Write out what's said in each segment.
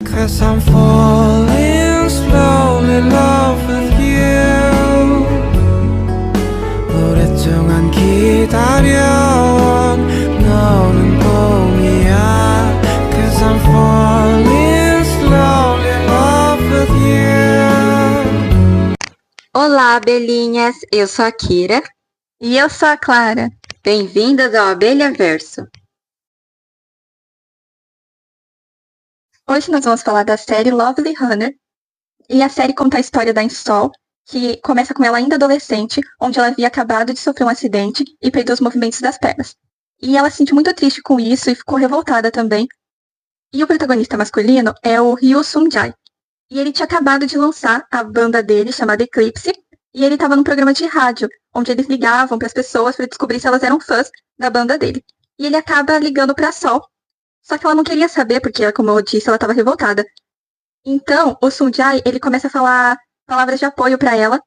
'Cause I'm falling slowly in love with you. 오랫동안 기다려온 너는 봄이야. 'Cause I'm falling slowly in love with you. Olá, abelhinhas! Eu sou a Kira. E eu sou a Clara. Bem-vindas ao Abelha Verso. Hoje nós vamos falar da série Lovely Runner. E a série conta a história da Sol, que começa com ela ainda adolescente, onde ela havia acabado de sofrer um acidente e perdeu os movimentos das pernas. E ela se sentiu muito triste com isso e ficou revoltada também. E o protagonista masculino é o Ryu Sung-jae. E ele tinha acabado de lançar a banda dele, chamada Eclipse, e ele estava num programa de rádio, onde eles ligavam para as pessoas para descobrir se elas eram fãs da banda dele. E ele acaba ligando para a Sol, só que ela não queria saber, porque, como eu disse, ela estava revoltada. Então, o Sung-jae, ele começa a falar palavras de apoio para ela,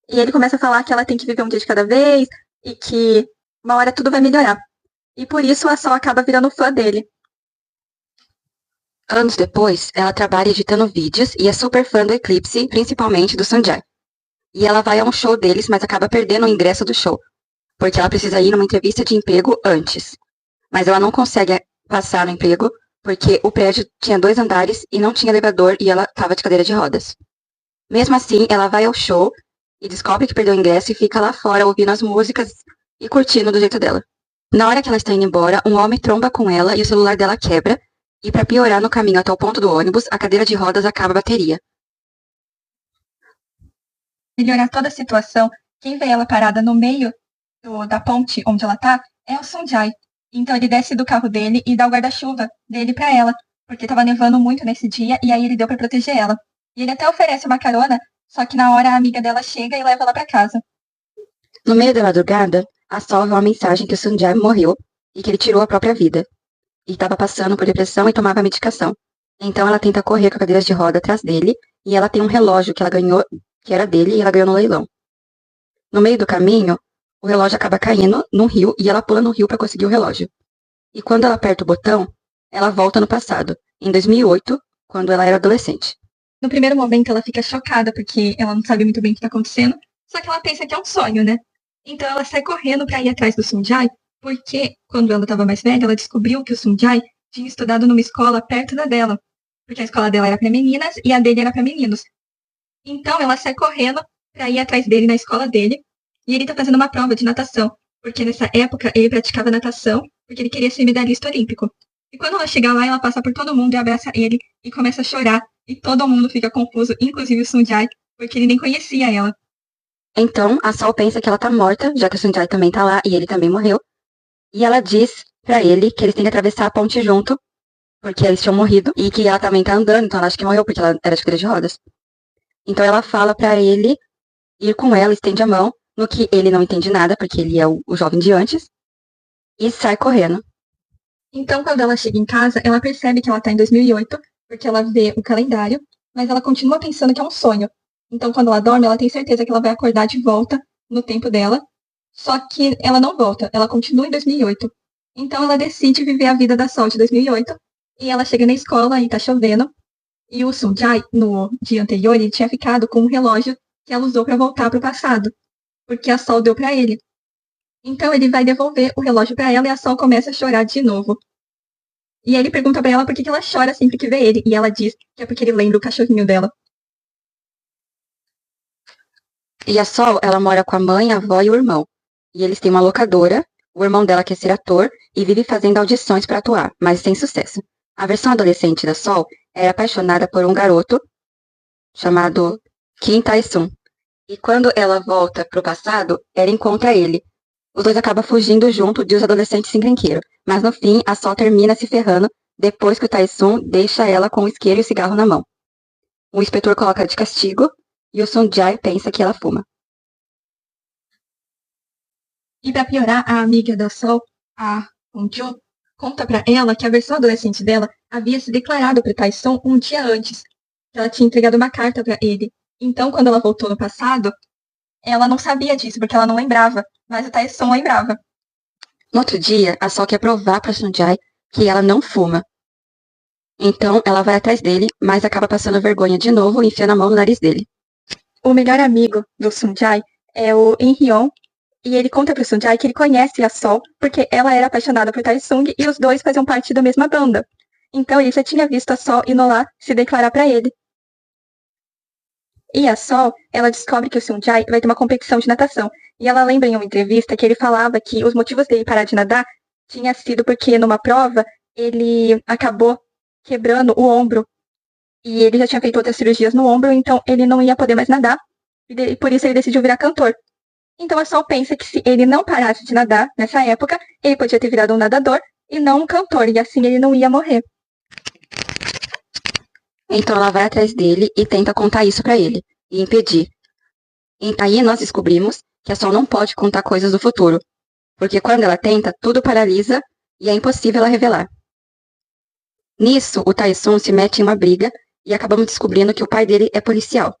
e ele começa a falar que ela tem que viver um dia de cada vez, e que uma hora tudo vai melhorar. E por isso a Sol acaba virando fã dele. Anos depois, ela trabalha editando vídeos e é super fã do Eclipse, principalmente do Sung-jae. E ela vai a um show deles, mas acaba perdendo o ingresso do show, porque ela precisa ir numa entrevista de emprego antes. Mas ela não consegue passar no emprego, porque o prédio tinha 2 andares e não tinha elevador e ela estava de cadeira de rodas. Mesmo assim, ela vai ao show e descobre que perdeu o ingresso e fica lá fora ouvindo as músicas e curtindo do jeito dela. Na hora que ela está indo embora, um homem tromba com ela e o celular dela quebra, e para piorar, no caminho até o ponto do ônibus, a cadeira de rodas acaba a bateria. Melhorar toda a situação, quem vê ela parada no meio da ponte onde ela tá é o Sung-jae. Então ele desce do carro dele e dá o guarda-chuva dele pra ela, porque tava nevando muito nesse dia e aí ele deu pra proteger ela. E ele até oferece uma carona, só que na hora a amiga dela chega e leva ela pra casa. No meio da madrugada, a Sol vê uma mensagem que o Sung-jae morreu e que ele tirou a própria vida. E estava passando por depressão e tomava medicação. Então ela tenta correr com a cadeira de roda atrás dele e ela tem um relógio que ela ganhou, que era dele, e ela ganhou no leilão. No meio do caminho, o relógio acaba caindo num rio e ela pula no rio para conseguir o relógio. E quando ela aperta o botão, ela volta no passado, em 2008, quando ela era adolescente. No primeiro momento ela fica chocada porque ela não sabe muito bem o que está acontecendo, só que ela pensa que é um sonho, né? Então ela sai correndo para ir atrás do Sung-jae, porque quando ela estava mais velha, ela descobriu que o Sung-jae tinha estudado numa escola perto da dela, porque a escola dela era para meninas e a dele era para meninos. Então ela sai correndo para ir atrás dele na escola dele, e ele tá fazendo uma prova de natação, porque nessa época ele praticava natação, porque ele queria ser medalhista olímpico. E quando ela chega lá, ela passa por todo mundo e abraça ele, e começa a chorar, e todo mundo fica confuso, inclusive o Sung-jae, porque ele nem conhecia ela. Então, a Sol pensa que ela tá morta, já que o Sung-jae também tá lá e ele também morreu, e ela diz pra ele que eles têm que atravessar a ponte junto, porque eles tinham morrido, e que ela também tá andando, então ela acha que morreu, porque ela era de cadeira de rodas. Então ela fala pra ele ir com ela, estende a mão, no que ele não entende nada, porque ele é o jovem de antes, e sai correndo. Então, quando ela chega em casa, ela percebe que ela tá em 2008, porque ela vê o calendário, mas ela continua pensando que é um sonho. Então, quando ela dorme, ela tem certeza que ela vai acordar de volta no tempo dela, só que ela não volta, ela continua em 2008. Então, ela decide viver a vida da Sol de 2008, e ela chega na escola e tá chovendo, e o Sung-jae, no dia anterior, ele tinha ficado com um relógio que ela usou para voltar pro passado, porque a Sol deu para ele. Então ele vai devolver o relógio para ela e a Sol começa a chorar de novo. E aí ele pergunta para ela por que ela chora sempre que vê ele, e ela diz que é porque ele lembra o cachorrinho dela. E a Sol, ela mora com a mãe, a avó e o irmão. E eles têm uma locadora, o irmão dela quer ser ator e vive fazendo audições para atuar, mas sem sucesso. A versão adolescente da Sol era apaixonada por um garoto chamado Kim Tae-sung. E quando ela volta pro passado, ela encontra ele. Os dois acabam fugindo junto de os adolescentes encrenqueiros. Mas no fim, a Sol termina se ferrando depois que o Tae-sung deixa ela com o isqueiro e o cigarro na mão. O inspetor coloca ela de castigo e o Sung-jae pensa que ela fuma. E pra piorar, a amiga da Sol, a Hong-joo, conta pra ela que a versão adolescente dela havia se declarado pro Tae-sung um dia antes, que ela tinha entregado uma carta pra ele. Então, quando ela voltou no passado, ela não sabia disso, porque ela não lembrava, mas o Tae-sung lembrava. No outro dia, a Sol quer provar pra Sung-jae que ela não fuma. Então ela vai atrás dele, mas acaba passando vergonha de novo e enfiando a mão no nariz dele. O melhor amigo do Sunjae é o In-hyun, e ele conta pro Sunjae que ele conhece a Sol porque ela era apaixonada por Tae-sung e os dois faziam parte da mesma banda. Então ele já tinha visto a Sol indo lá se declarar pra ele. E a Sol, ela descobre que o Sunjae vai ter uma competição de natação. E ela lembra em uma entrevista que ele falava que os motivos dele parar de nadar tinha sido porque numa prova ele acabou quebrando o ombro. E ele já tinha feito outras cirurgias no ombro, então ele não ia poder mais nadar. E por isso ele decidiu virar cantor. Então a Sol pensa que se ele não parasse de nadar nessa época, ele podia ter virado um nadador e não um cantor, e assim ele não ia morrer. Então ela vai atrás dele e tenta contar isso pra ele, e impedir. Aí nós descobrimos que a Sol não pode contar coisas do futuro, porque quando ela tenta, tudo paralisa e é impossível ela revelar. Nisso, o Tae-sung se mete em uma briga e acabamos descobrindo que o pai dele é policial.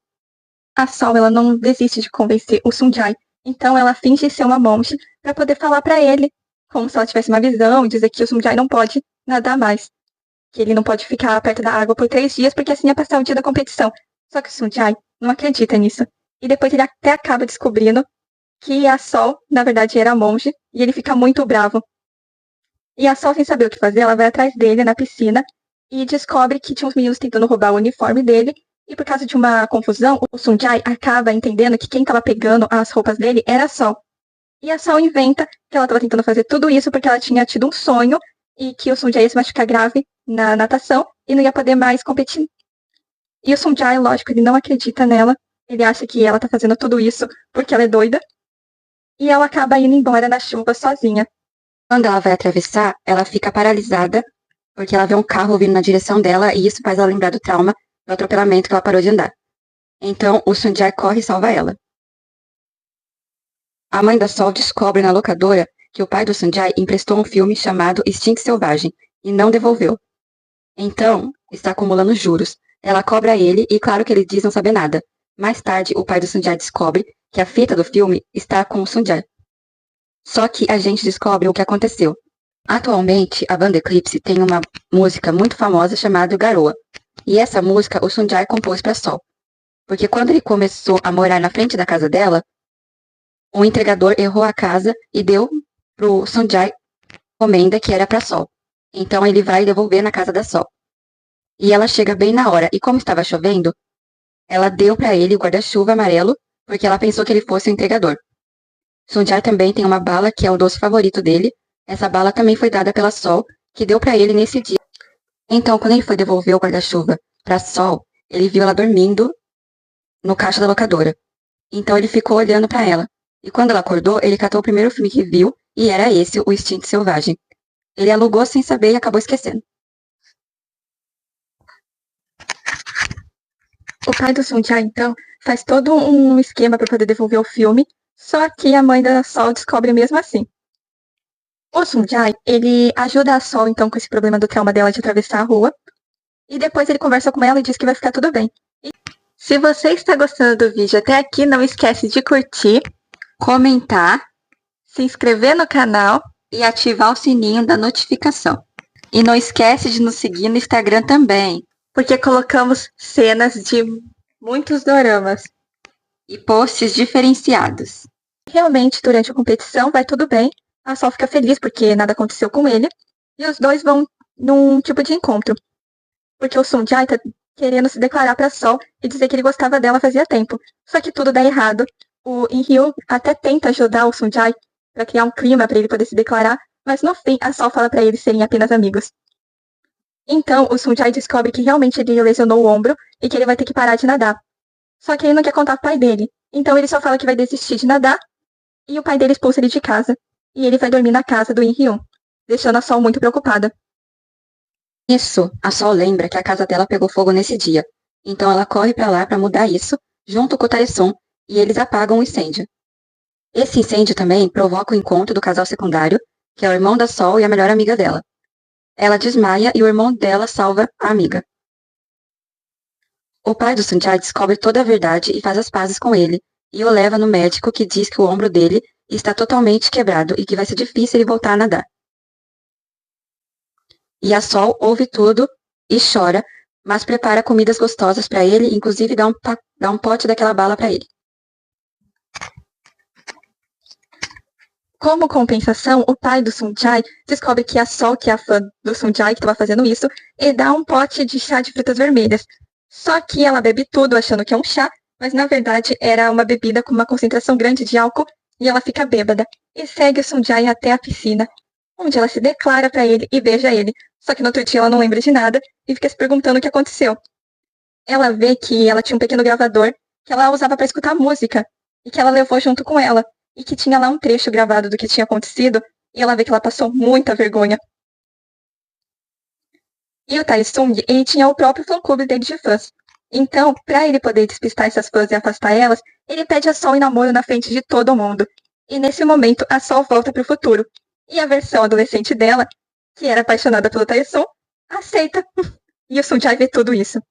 A Sol, ela não desiste de convencer o Sunjae, então ela finge ser uma monge para poder falar pra ele, como se ela tivesse uma visão e dizer que o Sunjae não pode nadar mais. Que ele não pode ficar perto da água por 3 dias, porque assim ia passar o dia da competição. Só que o Sunjae não acredita nisso. E depois ele até acaba descobrindo que a Sol, na verdade, era monge, e ele fica muito bravo. E a Sol, sem saber o que fazer, ela vai atrás dele na piscina e descobre que tinha uns meninos tentando roubar o uniforme dele, e por causa de uma confusão, o Sunjae acaba entendendo que quem estava pegando as roupas dele era a Sol. E a Sol inventa que ela estava tentando fazer tudo isso porque ela tinha tido um sonho e que o Sunjae ia se machucar grave na natação e não ia poder mais competir. E o Sunjae, lógico, ele não acredita nela. Ele acha que ela tá fazendo tudo isso porque ela é doida. E ela acaba indo embora na chuva sozinha. Quando ela vai atravessar, ela fica paralisada, porque ela vê um carro vindo na direção dela e isso faz ela lembrar do trauma do atropelamento que ela parou de andar. Então o Sunjae corre e salva ela. A mãe da Sol descobre na locadora que o pai do Sunjae emprestou um filme chamado Instinto Selvagem e não devolveu. Então, está acumulando juros. Ela cobra ele e claro que ele diz não saber nada. Mais tarde, o pai do Sunjae descobre que a fita do filme está com o Sunjae. Só que a gente descobre o que aconteceu. Atualmente, a banda Eclipse tem uma música muito famosa chamada Garoa. E essa música o Sunjae compôs para Sol. Porque quando ele começou a morar na frente da casa dela, um entregador errou a casa e deu pro Sunjae encomenda que era para Sol. Então ele vai devolver na casa da Sol. E ela chega bem na hora, e como estava chovendo, ela deu para ele o guarda-chuva amarelo, porque ela pensou que ele fosse o entregador. Sunjae também tem uma bala que é o doce favorito dele. Essa bala também foi dada pela Sol, que deu para ele nesse dia. Então, quando ele foi devolver o guarda-chuva para Sol, ele viu ela dormindo no caixa da locadora. Então ele ficou olhando para ela. E quando ela acordou, ele catou o primeiro filme que viu, e era esse, o Instinto Selvagem. Ele alugou sem saber e acabou esquecendo. O pai do Sunjae, então, faz todo um esquema para poder devolver o filme, só que a mãe da Sol descobre mesmo assim. O Sunjae, ele ajuda a Sol, então, com esse problema do trauma dela de atravessar a rua, e depois ele conversa com ela e diz que vai ficar tudo bem. E se você está gostando do vídeo até aqui, não esquece de curtir, Comentar se inscrever no canal e ativar o sininho da notificação. E não esquece de nos seguir no Instagram também. porque colocamos cenas de muitos doramas. E posts diferenciados. Realmente, durante a competição, vai tudo bem. A Sol fica feliz porque nada aconteceu com ele. E os dois vão num tipo de encontro. Porque o Sunjae tá querendo se declarar pra Sol e dizer que ele gostava dela fazia tempo. Só que tudo dá errado. O In-hyun até tenta ajudar o Sunjae pra criar um clima pra ele poder se declarar, mas no fim a Sol fala pra eles serem apenas amigos. Então o Sunjae descobre que realmente ele lesionou o ombro e que ele vai ter que parar de nadar. Só que ele não quer contar pro pai dele. Então ele só fala que vai desistir de nadar e o pai dele expulsa ele de casa. E ele vai dormir na casa do In-hyun, deixando a Sol muito preocupada. Isso, a Sol lembra que a casa dela pegou fogo nesse dia. Então ela corre pra lá pra mudar isso, junto com o Tae-sung, e eles apagam o incêndio. Esse incêndio também provoca o encontro do casal secundário, que é o irmão da Sol e a melhor amiga dela. Ela desmaia e o irmão dela salva a amiga. O pai do Sunjae descobre toda a verdade e faz as pazes com ele, e o leva no médico que diz que o ombro dele está totalmente quebrado e que vai ser difícil ele voltar a nadar. E a Sol ouve tudo e chora, mas prepara comidas gostosas para ele, inclusive dá um pote daquela bala para ele. Como compensação, o pai do Sunjae descobre que a Sol, que é a fã do Sunjae, que estava fazendo isso, e dá um pote de chá de frutas vermelhas. Só que ela bebe tudo achando que é um chá, mas na verdade era uma bebida com uma concentração grande de álcool e ela fica bêbada. E segue o Sunjae até a piscina, onde ela se declara para ele e beija ele. Só que no outro dia ela não lembra de nada e fica se perguntando o que aconteceu. Ela vê que ela tinha um pequeno gravador que ela usava para escutar música e que ela levou junto com ela. E que tinha lá um trecho gravado do que tinha acontecido, e ela vê que ela passou muita vergonha. E o Taesung, ele tinha o próprio fã-clube dele de fãs. Então, para ele poder despistar essas fãs e afastar elas, ele pede a Sol em namoro na frente de todo mundo. E nesse momento, a Sol volta para o futuro. E a versão adolescente dela, que era apaixonada pelo Taesung, aceita. E o Sunjae vê tudo isso.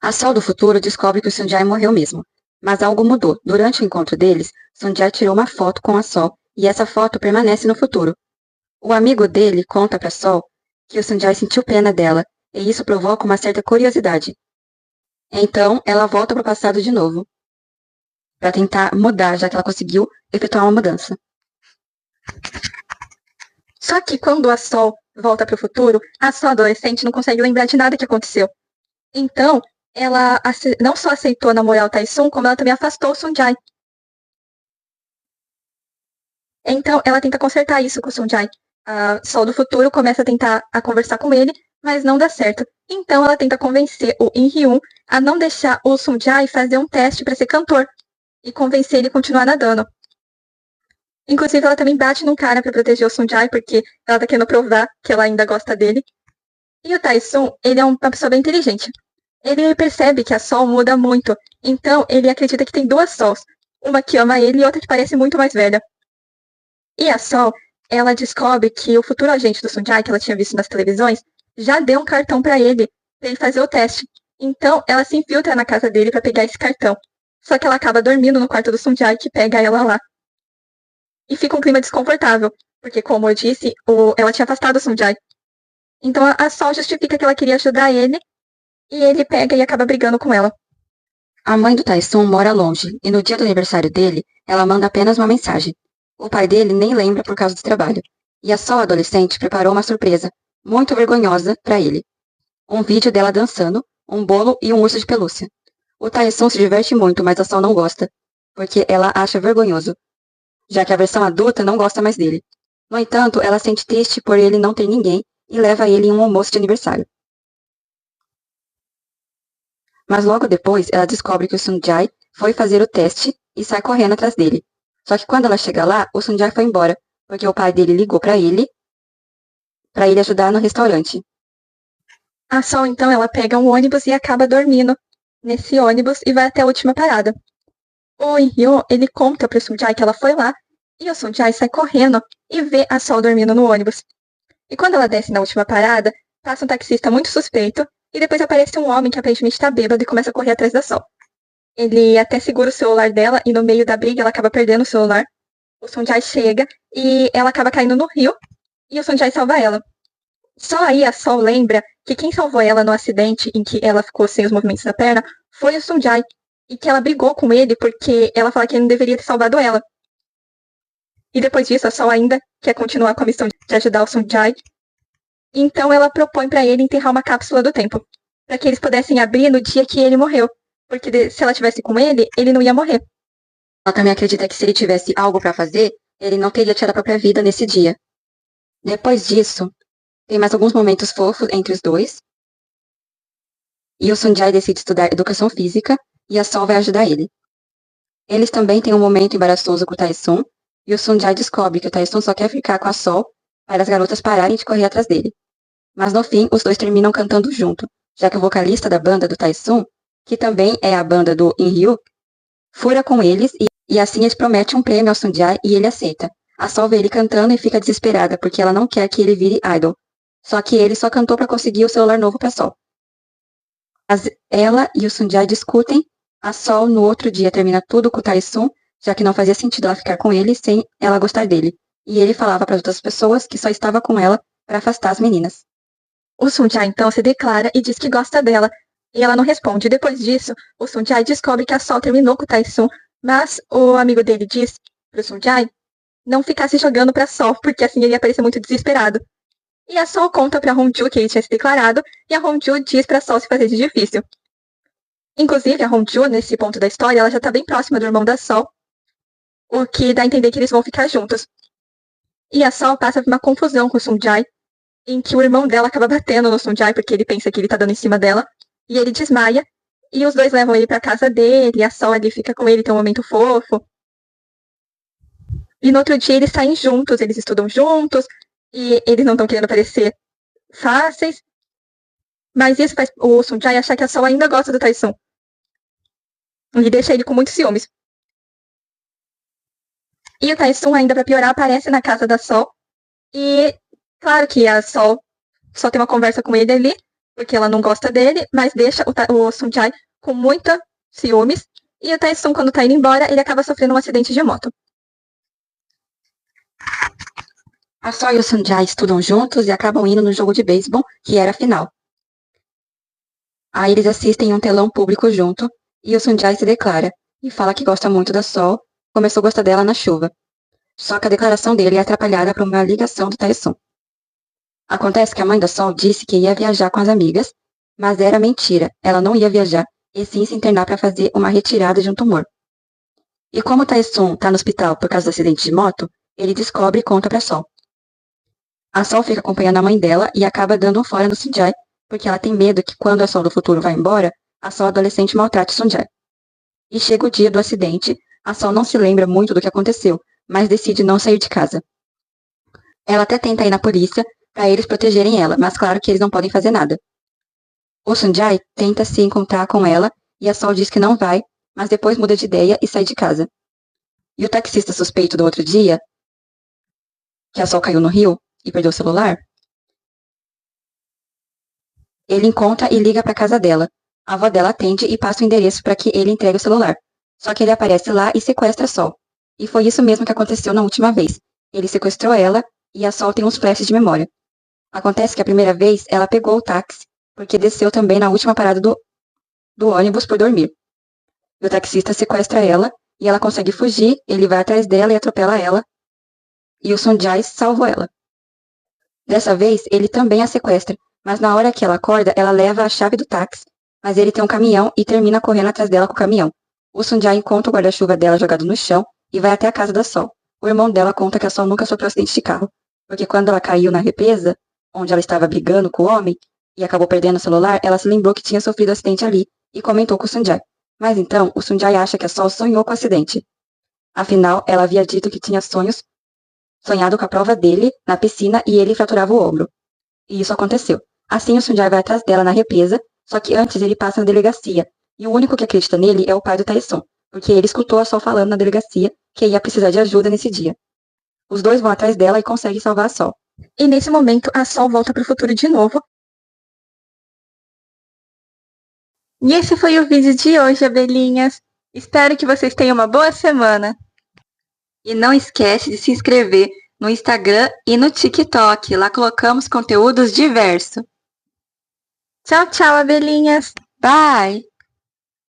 A Sol do futuro descobre que o Sunjae morreu mesmo. Mas algo mudou. Durante o encontro deles, Sunjae tirou uma foto com a Sol e essa foto permanece no futuro. O amigo dele conta para Sol que o Sunjae sentiu pena dela e isso provoca uma certa curiosidade. Então, ela volta para o passado de novo para tentar mudar, já que ela conseguiu efetuar uma mudança. Só que quando a Sol volta para o futuro, a Sol adolescente não consegue lembrar de nada que aconteceu. Então, ela não só aceitou namorar o Taesung, como ela também afastou o Sunjae. Então, ela tenta consertar isso com o Sunjae. A Sol do futuro começa a tentar conversar com ele, mas não dá certo. Então, ela tenta convencer o In-hyun a não deixar o Sunjae fazer um teste para ser cantor e convencer ele a continuar nadando. Inclusive, ela também bate num cara para proteger o Sunjae, porque ela tá querendo provar que ela ainda gosta dele. E o Taesung, ele é uma pessoa bem inteligente. Ele percebe que a Sol muda muito, então ele acredita que tem duas Sols, uma que ama ele e outra que parece muito mais velha. E a Sol, ela descobre que o futuro agente do Sunjae, que ela tinha visto nas televisões, já deu um cartão para ele fazer o teste. Então ela se infiltra na casa dele para pegar esse cartão. Só que ela acaba dormindo no quarto do Sunjae, que pega ela lá. E fica um clima desconfortável, porque como eu disse, ela tinha afastado o Sunjae. Então a Sol justifica que ela queria ajudar ele, e ele pega e acaba brigando com ela. A mãe do Taesung mora longe, e no dia do aniversário dele, ela manda apenas uma mensagem. O pai dele nem lembra por causa do trabalho. E a Sol adolescente preparou uma surpresa, muito vergonhosa, para ele. Um vídeo dela dançando, um bolo e um urso de pelúcia. O Taesung se diverte muito, mas a Sol não gosta, porque ela acha vergonhoso, já que a versão adulta não gosta mais dele. No entanto, ela sente triste por ele não ter ninguém e leva ele em um almoço de aniversário. Mas logo depois, ela descobre que o Sunjae foi fazer o teste e sai correndo atrás dele. Só que quando ela chega lá, o Sunjae foi embora, porque o pai dele ligou para ele ajudar no restaurante. A Sol, então, ela pega um ônibus e acaba dormindo nesse ônibus e vai até a última parada. O In-hyun, ele conta pro Sunjae que ela foi lá, e o Sunjae sai correndo e vê a Sol dormindo no ônibus. E quando ela desce na última parada, passa um taxista muito suspeito, e depois aparece um homem que aparentemente está bêbado e começa a correr atrás da Sol. Ele até segura o celular dela e no meio da briga ela acaba perdendo o celular. O Sunjae chega e ela acaba caindo no rio e o Sunjae salva ela. Só aí a Sol lembra que quem salvou ela no acidente em que ela ficou sem os movimentos da perna foi o Sunjae e que ela brigou com ele porque ela fala que ele não deveria ter salvado ela. E depois disso a Sol ainda quer continuar com a missão de ajudar o Sunjae. Então ela propõe para ele enterrar uma cápsula do tempo, para que eles pudessem abrir no dia que ele morreu, porque se ela tivesse com ele, ele não ia morrer. Ela também acredita que se ele tivesse algo para fazer, ele não teria tirado a própria vida nesse dia. Depois disso, tem mais alguns momentos fofos entre os dois. E o Sunjae decide estudar educação física e a Sol vai ajudar ele. Eles também têm um momento embaraçoso com o Taesung e o Sunjae descobre que o Taesung só quer ficar com a Sol para as garotas pararem de correr atrás dele. Mas no fim, os dois terminam cantando junto, já que o vocalista da banda do Taesung, que também é a banda do In-hyun, fura com eles e assim eles prometem um prêmio ao Sunjae e ele aceita. A Sol vê ele cantando e fica desesperada porque ela não quer que ele vire idol. Só que ele só cantou para conseguir o celular novo para Sol. Ela e o Sunjae discutem. A Sol no outro dia termina tudo com o Taesung, já que não fazia sentido ela ficar com ele sem ela gostar dele. E ele falava para as outras pessoas que só estava com ela para afastar as meninas. O Sunjae então se declara e diz que gosta dela, e ela não responde. Depois disso, o Sunjae descobre que a Sol terminou com o Taesun, mas o amigo dele diz pro Sunjae não ficar se jogando pra Sol, porque assim ele ia parecer muito desesperado. E a Sol conta pra Hongju que ele tinha se declarado, e a Hongju diz pra Sol se fazer de difícil. Inclusive, a Hongju, nesse ponto da história, ela já tá bem próxima do irmão da Sol, o que dá a entender que eles vão ficar juntos. E a Sol passa por uma confusão com o Sunjae, em que o irmão dela acaba batendo no Sunjae porque ele pensa que ele tá dando em cima dela, e ele desmaia, e os dois levam ele pra casa dele, e a Sol ali fica com ele, tem um momento fofo. E no outro dia eles saem juntos, eles estudam juntos, e eles não estão querendo parecer fáceis, mas isso faz o Sunjae achar que a Sol ainda gosta do Taesun. E deixa ele com muitos ciúmes. E o Taesun, ainda pra piorar, aparece na casa da Sol, e claro que a Sol só tem uma conversa com ele ali, porque ela não gosta dele, mas deixa o Sunjae com muita ciúmes. E o Taesun, quando tá indo embora, ele acaba sofrendo um acidente de moto. A Sol e o Sunjae estudam juntos e acabam indo no jogo de beisebol, que era a final. Aí eles assistem um telão público junto, e o Sunjae se declara, e fala que gosta muito da Sol, começou a gostar dela na chuva. Só que a declaração dele é atrapalhada por uma ligação do Taesun. Acontece que a mãe da Sol disse que ia viajar com as amigas, mas era mentira, ela não ia viajar, e sim se internar para fazer uma retirada de um tumor. E como o Taesun tá no hospital por causa do acidente de moto, ele descobre e conta pra Sol. A Sol fica acompanhando a mãe dela e acaba dando um fora no Sunjae, porque ela tem medo que quando a Sol do futuro vai embora, a Sol adolescente maltrate o Sunjae. E chega o dia do acidente, a Sol não se lembra muito do que aconteceu, mas decide não sair de casa. Ela até tenta ir na polícia para eles protegerem ela, mas claro que eles não podem fazer nada. O Sunjae tenta se encontrar com ela e a Sol diz que não vai, mas depois muda de ideia e sai de casa. E o taxista suspeito do outro dia, que a Sol caiu no rio e perdeu o celular, ele encontra e liga para casa dela. A avó dela atende e passa o endereço para que ele entregue o celular. Só que ele aparece lá e sequestra a Sol. E foi isso mesmo que aconteceu na última vez. Ele sequestrou ela e a Sol tem uns flashes de memória. Acontece que a primeira vez ela pegou o táxi, porque desceu também na última parada do ônibus por dormir. E o taxista sequestra ela e ela consegue fugir, ele vai atrás dela e atropela ela. E o Sunjae salvou ela. Dessa vez, ele também a sequestra, mas na hora que ela acorda, ela leva a chave do táxi, mas ele tem um caminhão e termina correndo atrás dela com o caminhão. O Sunjae encontra o guarda-chuva dela jogado no chão e vai até a casa da Sol. O irmão dela conta que a Sol nunca sofreu acidente de carro, porque quando ela caiu na represa, onde ela estava brigando com o homem, e acabou perdendo o celular, ela se lembrou que tinha sofrido acidente ali, e comentou com o Sunjae. Mas então, o Sunjae acha que a Sol sonhou com o acidente. Afinal, ela havia dito que tinha sonhado com a prova dele na piscina e ele fraturava o ombro. E isso aconteceu. Assim, o Sunjae vai atrás dela na represa, só que antes ele passa na delegacia, e o único que acredita nele é o pai do Taesun, porque ele escutou a Sol falando na delegacia que ia precisar de ajuda nesse dia. Os dois vão atrás dela e conseguem salvar a Sol. E nesse momento, a Sol volta pro futuro de novo. E esse foi o vídeo de hoje, abelhinhas. Espero que vocês tenham uma boa semana. E não esquece de se inscrever no Instagram e no TikTok. Lá colocamos conteúdos diversos. Tchau, tchau, abelhinhas. Bye!